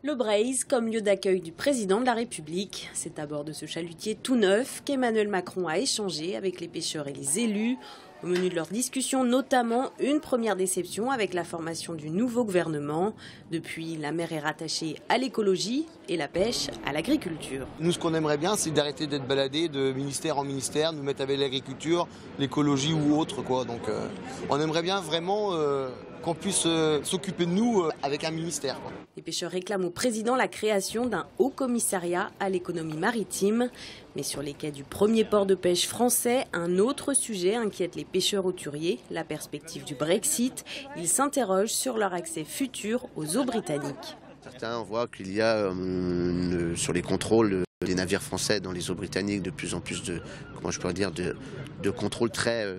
Le Breizh comme lieu d'accueil du président de la République. C'est à bord de ce chalutier tout neuf qu'Emmanuel Macron a échangé avec les pêcheurs et les élus. Au menu de leur discussion, notamment une première déception avec la formation du nouveau gouvernement. Depuis, la mer est rattachée à l'écologie et la pêche à l'agriculture. Nous, ce qu'on aimerait bien, c'est d'arrêter d'être baladés de ministère en ministère, nous mettre avec l'agriculture, l'écologie ou autre, quoi. Donc, on aimerait bien vraiment qu'on puisse s'occuper de nous avec un ministère, quoi. Les pêcheurs réclament au président la création d'un haut commissariat à l'économie maritime. Mais sur les quais du premier port de pêche français, un autre sujet inquiète les pêcheurs hauturiers, la perspective du Brexit. Ils s'interrogent sur leur accès futur aux eaux britanniques. Certains voient qu'il y a sur les contrôles des navires français dans les eaux britanniques de plus en plus de, comment je pourrais dire, de contrôles très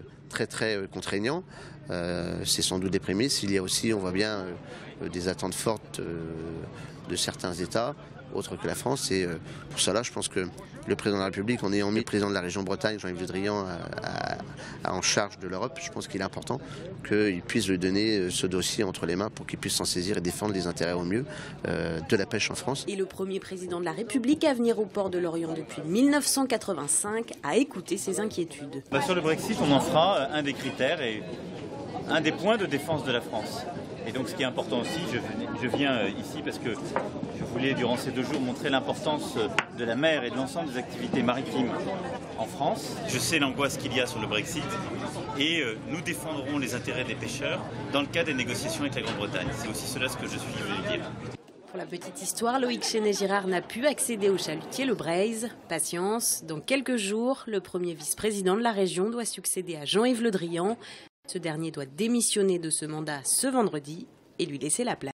contraignants. C'est sans doute des prémices. Il y a aussi, on voit bien, des attentes fortes de certains États, autres que la France. Et pour cela, je pense que le président de la République, en ayant mis le président de la région Bretagne, Jean-Yves Le Drian, en charge de l'Europe, je pense qu'il est important qu'il puisse lui donner ce dossier entre les mains pour qu'il puisse s'en saisir et défendre les intérêts au mieux de la pêche en France. Et le premier président de la République à venir au port de Lorient depuis 1985 a écouté ses inquiétudes. Sur le Brexit, on en fera un des critères et un des points de défense de la France. Et donc ce qui est important aussi, je viens ici parce que je voulais durant ces 2 jours montrer l'importance de la mer et de l'ensemble des activités maritimes en France. Je sais l'angoisse qu'il y a sur le Brexit et nous défendrons les intérêts des pêcheurs dans le cadre des négociations avec la Grande-Bretagne. C'est aussi cela ce que je suis venu dire. Pour la petite histoire, Loïc Chenet-Girard n'a pu accéder au chalutier Le Breizh. Patience, dans quelques jours, le premier vice-président de la région doit succéder à Jean-Yves Le Drian. Ce dernier doit démissionner de ce mandat ce vendredi et lui laisser la place.